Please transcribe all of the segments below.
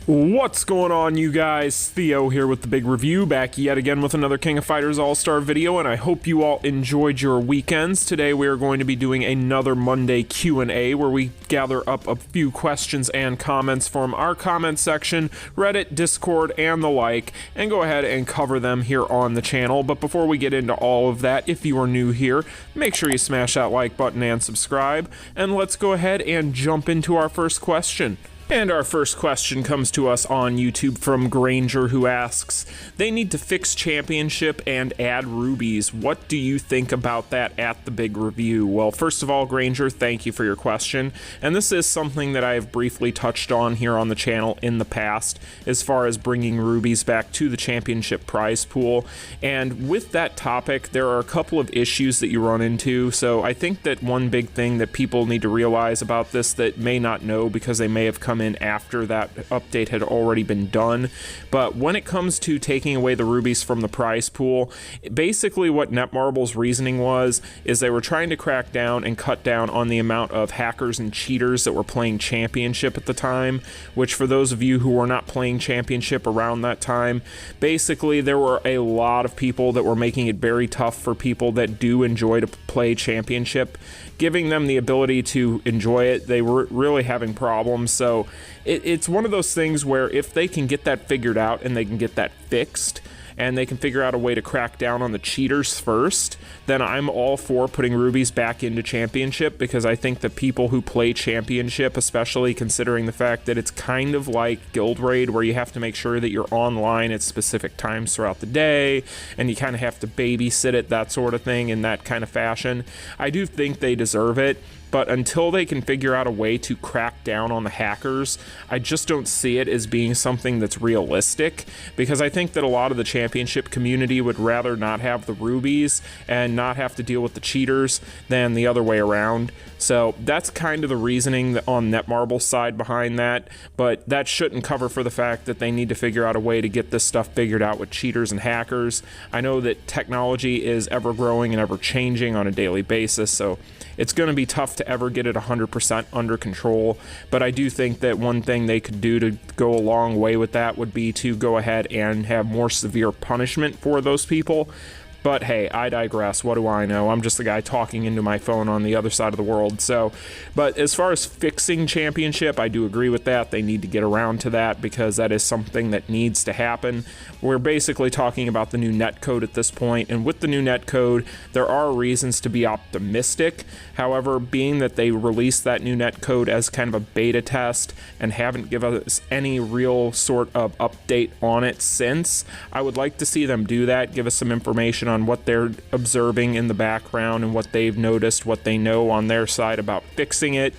What's going on, you guys? Theo here with the big review, back yet again with another King of Fighters All-Star video, and I hope you all enjoyed your weekends. Today we are going to be doing another Monday Q&A where we gather up a few questions and comments from our comment section, Reddit, Discord, and the like, and go ahead and cover them here on the channel. But before we get into all of that, if you are new here, make sure you smash that like button and subscribe, and let's go ahead and jump into our first question. And our first question comes to us on YouTube from Granger, who asks, they need to fix championship and add rubies. What do you think about that at the big review? Well, first of all, Granger, thank you for your question. And this is something that I have briefly touched on here on the channel in the past, as far as bringing rubies back to the championship prize pool. And with that topic, there are a couple of issues that you run into. So I think that one big thing that people need to realize about this that may not know because they may have come in after that update had already been done, but when it comes to taking away the rubies from the prize pool, basically what Netmarble's reasoning was is they were trying to crack down and cut down on the amount of hackers and cheaters that were playing championship at the time, which for those of you who were not playing championship around that time, basically there were a lot of people that were making it very tough for people that do enjoy to play championship, giving them the ability to enjoy it. They were really having problems. So it's one of those things where if they can get that figured out and they can get that fixed, and they can figure out a way to crack down on the cheaters first, then I'm all for putting rubies back into championship, because I think the people who play championship, especially considering the fact that it's kind of like Guild Raid, where you have to make sure that you're online at specific times throughout the day, and you kind of have to babysit it, that sort of thing, in that kind of fashion. I do think they deserve it. But until they can figure out a way to crack down on the hackers, I just don't see it as being something that's realistic, because I think that a lot of the championship community would rather not have the rubies and not have to deal with the cheaters than the other way around. So that's kind of the reasoning on Netmarble's side behind that, but that shouldn't cover for the fact that they need to figure out a way to get this stuff figured out with cheaters and hackers. I know that technology is ever growing and ever changing on a daily basis, so it's going to be tough to ever get it 100% under control, but I do think that one thing they could do to go a long way with that would be to go ahead and have more severe punishment for those people. But hey, I digress. What do I know? I'm just the guy talking into my phone on the other side of the world. So, but as far as fixing championship, I do agree with that. They need to get around to that, because that is something that needs to happen. We're basically talking about the new netcode at this point, and with the new netcode, there are reasons to be optimistic. However, being that they released that new netcode as kind of a beta test and haven't given us any real sort of update on it since, I would like to see them do that, give us some information on what they're observing in the background and what they've noticed, what they know on their side about fixing it.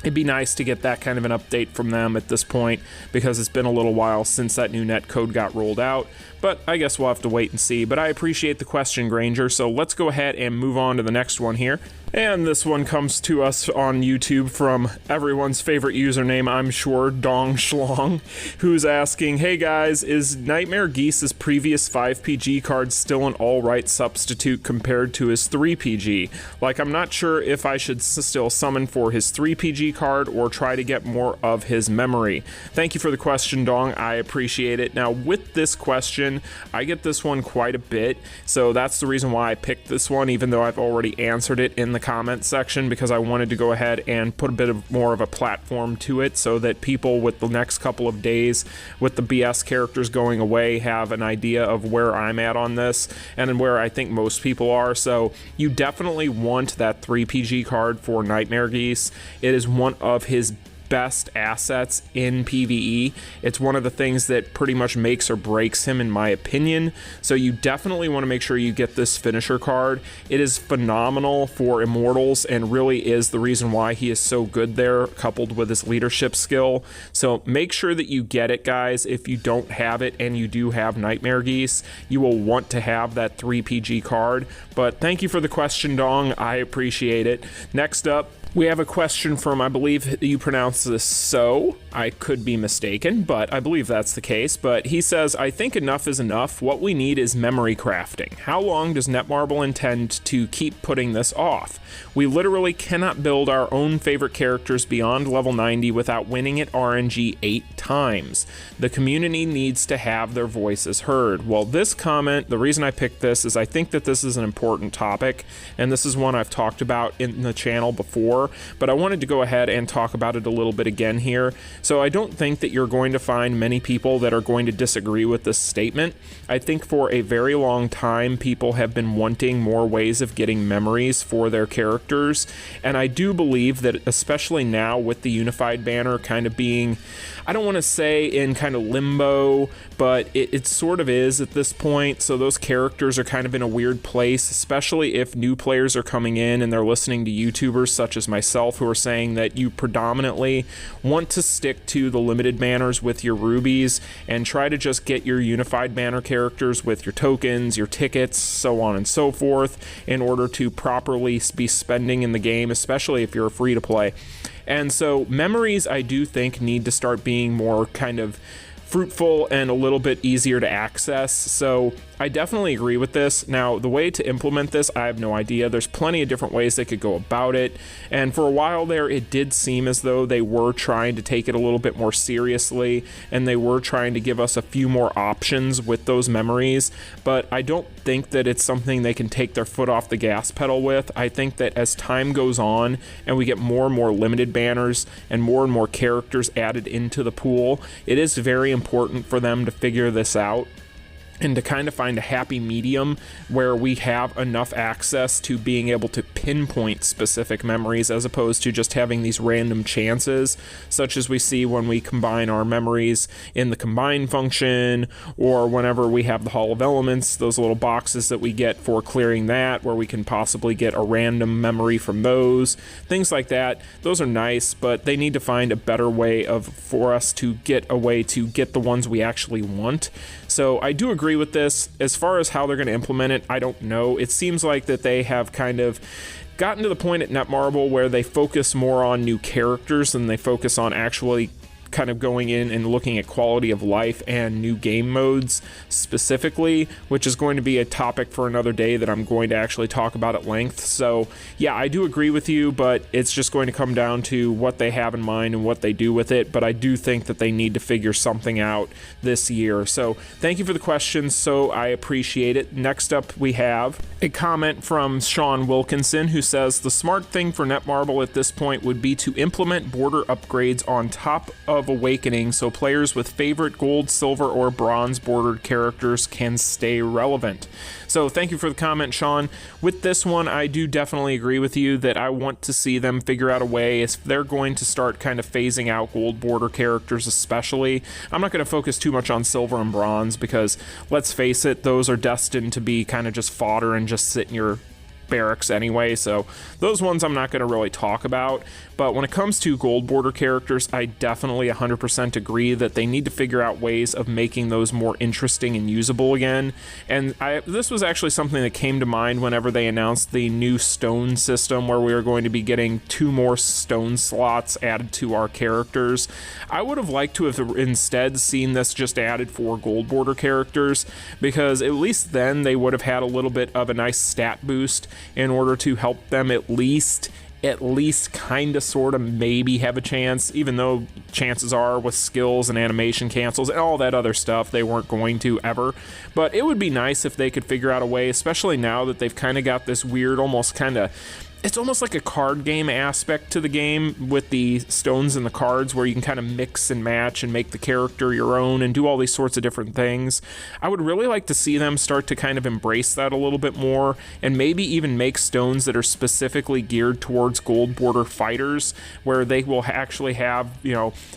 It'd be nice to get that kind of an update from them at this point, because it's been a little while since that new netcode got rolled out, but I guess we'll have to wait and see. But I appreciate the question, Granger, so let's go ahead and move on to the next one here. And this one comes to us on YouTube from everyone's favorite username, I'm sure, Dong Schlong, who's asking, hey guys, is Nightmare Geese's previous 5PG card still an alright substitute compared to his 3PG? Like, I'm not sure if I should still summon for his 3PG card or try to get more of his memory. Thank you for the question, Dong. I appreciate it. Now, with this question, I get this one quite a bit, so that's the reason why I picked this one, even though I've already answered it in the comments section, because I wanted to go ahead and put a bit of more of a platform to it, so that people with the next couple of days with the BS characters going away have an idea of where I'm at on this and where I think most people are. So you definitely want that 3PG card for Nightmare Geese. It is one of his best assets in PvE. It's one of the things that pretty much makes or breaks him, in my opinion. So you definitely want to make sure you get this finisher card. It is phenomenal for Immortals and really is the reason why he is so good there, coupled with his leadership skill. So make sure that you get it, guys. If you don't have it and you do have Nightmare Geese, you will want to have that 3PG card. But thank you for the question, Dong. I appreciate it. Next up, We have a question from, I believe you pronounce this so. I could be mistaken, but I believe that's the case. But he says, I think enough is enough. What we need is memory crafting. How long does Netmarble intend to keep putting this off? We literally cannot build our own favorite characters beyond level 90 without winning at RNG 8 times. The community needs to have their voices heard. Well, this comment, the reason I picked this is I think that this is an important topic, and this is one I've talked about in the channel before, but I wanted to go ahead and talk about it a little bit again here. So I don't think that you're going to find many people that are going to disagree with this statement. I think for a very long time, people have been wanting more ways of getting memories for their characters, and I do believe that especially now with the unified banner kind of being, I don't want to say in kind of limbo, but it sort of is at this point. So those characters are kind of in a weird place, especially if new players are coming in and they're listening to YouTubers such as myself who are saying that you predominantly want to stick to the limited banners with your rubies and try to just get your unified banner characters with your tokens, your tickets, so on and so forth, in order to properly be spending in the game, especially if you're a free to play. And so memories, I do think, need to start being more kind of fruitful and a little bit easier to access. So I definitely agree with this. Now, the way to implement this, I have no idea. There's plenty of different ways they could go about it. And for a while there, it did seem as though they were trying to take it a little bit more seriously, and they were trying to give us a few more options with those memories. But I don't think that it's something they can take their foot off the gas pedal with. I think that as time goes on and we get more and more limited banners and more characters added into the pool, it is very important for them to figure this out and to kind of find a happy medium where we have enough access to being able to pinpoint specific memories as opposed to just having these random chances, such as we see when we combine our memories in the combine function, or whenever we have the Hall of Elements, those little boxes that we get for clearing that, where we can possibly get a random memory from those, things like that. Those are nice, but they need to find a better way for us to get a way to get the ones we actually want. So I do agree with this. As far as how they're going to implement it, I don't know. It seems like that they have kind of gotten to the point at Netmarble where they focus more on new characters than they focus on actually kind of going in and looking at quality of life and new game modes specifically, which is going to be a topic for another day that I'm going to actually talk about at length. So yeah, I do agree with you, but it's just going to come down to what they have in mind and what they do with it. But I do think that they need to figure something out this year. So thank you for the question. So I appreciate it. Next up, we have a comment from Sean Wilkinson, who says the smart thing for Netmarble at this point would be to implement border upgrades on top of Awakening so players with favorite gold, silver, or bronze bordered characters can stay relevant. So thank you for the comment, Sean. With this one, I do definitely agree with you that I want to see them figure out a way, if they're going to start kind of phasing out gold border characters especially. I'm not going to focus too much on silver and bronze because, let's face it, those are destined to be kind of just fodder and just sit in your barracks anyway, so those ones I'm not going to really talk about. But when it comes to gold border characters, I definitely 100% agree that they need to figure out ways of making those more interesting and usable again. And this was actually something that came to mind whenever they announced the new stone system, where we are going to be getting 2 more stone slots added to our characters. I would have liked to have instead seen this just added for gold border characters, because at least then they would have had a little bit of a nice stat boost in order to help them at least kind of sort of maybe have a chance, even though chances are with skills and animation cancels and all that other stuff they weren't going to ever. But it would be nice if they could figure out a way, especially now that they've kind of got this weird it's almost like a card game aspect to the game with the stones and the cards, where you can kind of mix and match and make the character your own and do all these sorts of different things. I would really like to see them start to kind of embrace that a little bit more, and maybe even make stones that are specifically geared towards gold border fighters, where they will actually have,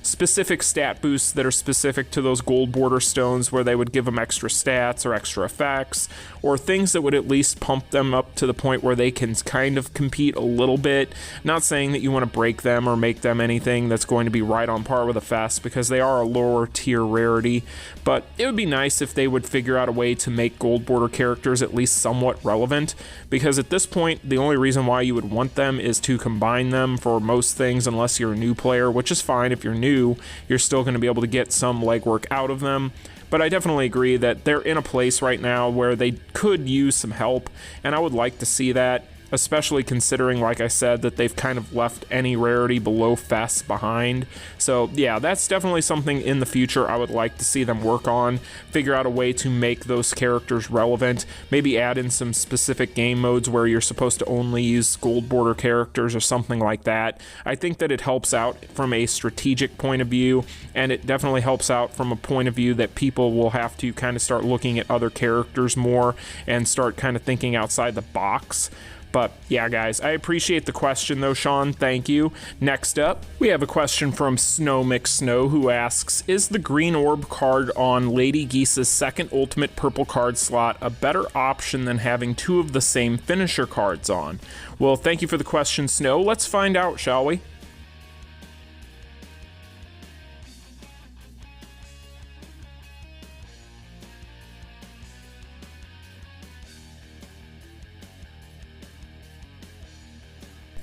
specific stat boosts that are specific to those gold border stones, where they would give them extra stats or extra effects, or things that would at least pump them up to the point where they can kind of compete compete a little bit. Not saying that you want to break them or make them anything that's going to be right on par with a fest, because they are a lower tier rarity, but it would be nice if they would figure out a way to make gold border characters at least somewhat relevant, because at this point the only reason why you would want them is to combine them for most things, unless you're a new player, which is fine. If you're new, you're still going to be able to get some legwork out of them. But I definitely agree that they're in a place right now where they could use some help, and I would like to see that, especially considering, like I said, that they've kind of left any rarity below fests behind. So yeah, that's definitely something in the future I would like to see them work on, figure out a way to make those characters relevant, maybe add in some specific game modes where you're supposed to only use gold border characters or something like that. I think that it helps out from a strategic point of view, and it definitely helps out from a point of view that people will have to kind of start looking at other characters more and start kind of thinking outside the box. But yeah, guys, I appreciate the question though, Sean. Thank you. Next up, we have a question from Snow Mix Snow, who asks, is the green orb card on Lady Geese's second ultimate purple card slot a better option than having two of the same finisher cards on? Well, thank you for the question, Snow. Let's find out, shall we?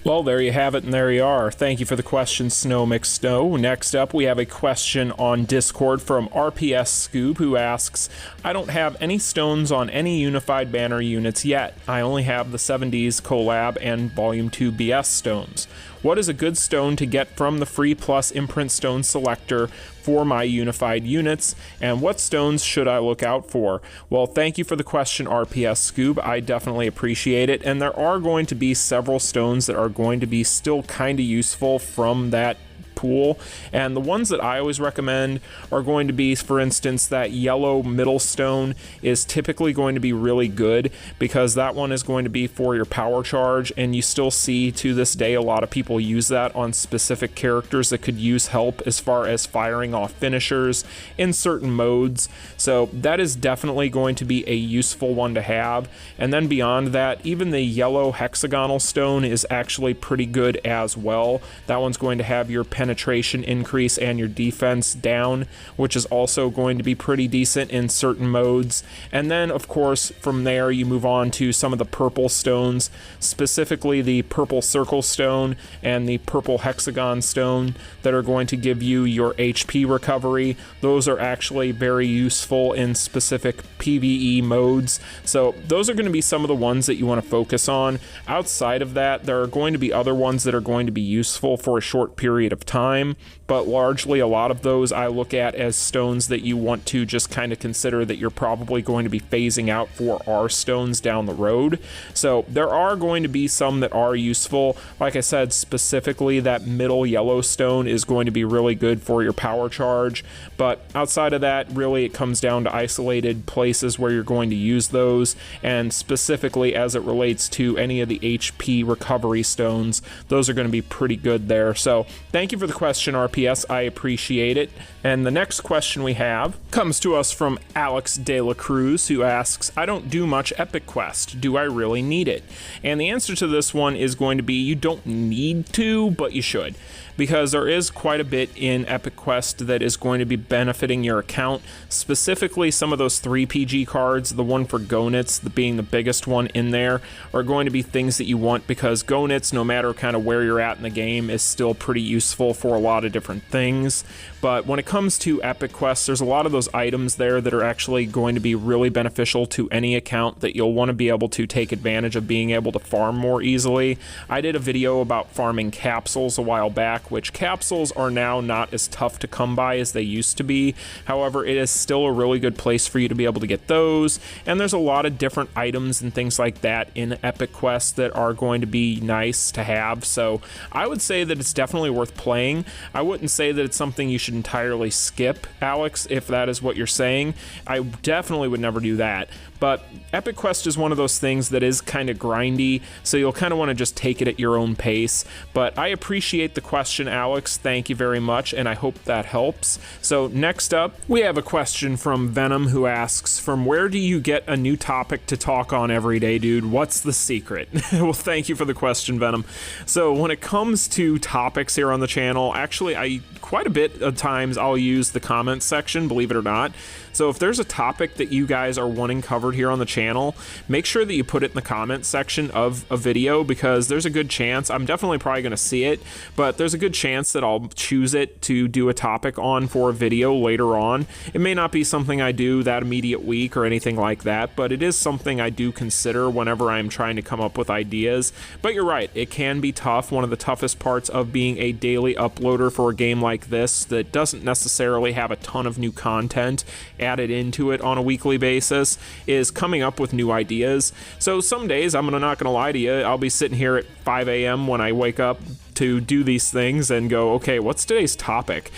Well, there you have it, and there you are. Thank you for the question, Snow Mix Snow. Next up, we have a question on Discord from RPS Scoob, who asks, I don't have any stones on any unified banner units yet. I only have the 70s collab and Volume 2 BS stones. What is a good stone to get from the free plus imprint stone selector for my unified units, and what stones should I look out for? Well, thank you for the question, RPS Scoob. I definitely appreciate it, and there are going to be several stones that are going to be still kind of useful from that pool, and the ones that I always recommend are going to be, for instance, that yellow middle stone is typically going to be really good, because that one is going to be for your power charge, and you still see to this day a lot of people use that on specific characters that could use help as far as firing off finishers in certain modes. So that is definitely going to be a useful one to have. And then beyond that, even the yellow hexagonal stone is actually pretty good as well. That one's going to have your penetration increase and your defense down, which is also going to be pretty decent in certain modes. And then of course from there you move on to some of the purple stones, specifically the purple circle stone and the purple hexagon stone, that are going to give you your HP recovery. Those are actually very useful in specific PvE modes, so those are going to be some of the ones that you want to focus on. Outside of that, there are going to be other ones that are going to be useful for a short period of time, but largely a lot of those I look at as stones that you want to just kind of consider that you're probably going to be phasing out for R stones down the road. So there are going to be some that are useful. Like I said, specifically that middle yellow stone is going to be really good for your power charge, but outside of that, really it comes down to isolated places where you're going to use those, and specifically as it relates to any of the HP recovery stones, those are going to be pretty good there. So thank you for the question, RPS. I appreciate it. And the next question we have comes to us from Alex De La Cruz, who asks, I don't do much Epic Quest. Do I really need it? And the answer to this one is going to be you don't need to, but you should, because there is quite a bit in Epic Quest that is going to be benefiting your account. Specifically, some of those 3 PG cards, the one for Gonits being the biggest one in there, are going to be things that you want, because Gonits, no matter kind of where you're at in the game, is still pretty useful for a lot of different things. But when it comes to Epic Quests, there's a lot of those items there that are actually going to be really beneficial to any account that you'll want to be able to take advantage of being able to farm more easily. I did a video about farming capsules a while back, which capsules are now not as tough to come by as they used to be. However, it is still a really good place for you to be able to get those, and there's a lot of different items and things like that in Epic Quests that are going to be nice to have. So I would say that it's definitely worth playing. I wouldn't say that it's something you should entirely skip, Alex, if that is what you're saying. I definitely would never do that. But Epic Quest is one of those things that is kind of grindy, so you'll kind of want to just take it at your own pace. But I appreciate the question, question, Alex. Thank you very much, and I hope that helps. So next up, we have a question from Venom, who asks, from where do you get a new topic to talk on every day, dude? What's the secret? Well, thank you for the question, Venom. So when it comes to topics here on the channel, actually, quite a bit of times I'll use the comments section, believe it or not. So if there's a topic that you guys are wanting covered here on the channel, make sure that you put it in the comments section of a video, because there's a good chance, I'm definitely probably going to see it, but there's a good chance that I'll choose it to do a topic on for a video later on. It may not be something I do that immediate week or anything like that, but it is something I do consider whenever I'm trying to come up with ideas. But you're right, it can be tough. One of the toughest parts of being a daily uploader for a game like this that doesn't necessarily have a ton of new content added into it on a weekly basis is coming up with new ideas. So some days, I'm not gonna lie to you, I'll be sitting here at 5 a.m. when I wake up to do these things and go, okay, what's today's topic?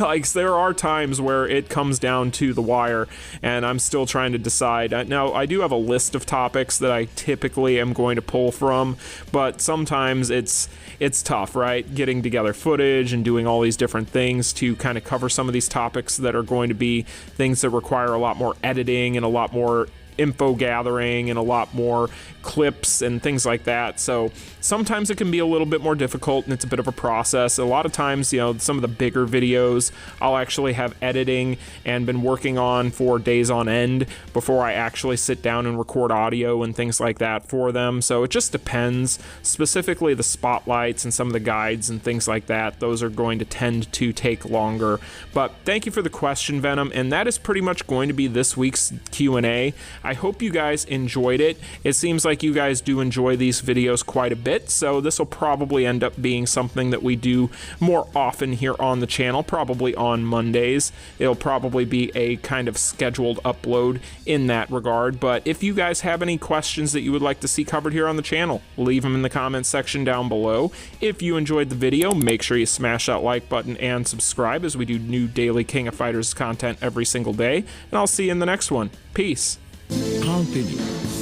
Like, there are times where it comes down to the wire and I'm still trying to decide. Now, I do have a list of topics that I typically am going to pull from, but sometimes it's tough, right? Getting together footage and doing all these different things to kind of cover some of these topics that are going to be things that require a lot more editing and a lot more info gathering and a lot more clips and things like that. So sometimes it can be a little bit more difficult and it's a bit of a process. A lot of times, you know, some of the bigger videos I'll actually have editing and been working on for days on end before I actually sit down and record audio and things like that for them. So it just depends. Specifically the spotlights and some of the guides and things like that, those are going to tend to take longer. But thank you for the question, Venom, and that is pretty much going to be this week's Q&A. I hope you guys enjoyed it. It seems like you guys do enjoy these videos quite a bit, so this will probably end up being something that we do more often here on the channel, probably on Mondays. It'll probably be a kind of scheduled upload in that regard, but if you guys have any questions that you would like to see covered here on the channel, leave them in the comments section down below. If you enjoyed the video, make sure you smash that like button and subscribe, as we do new daily King of Fighters content every single day, and I'll see you in the next one. Peace. Continue.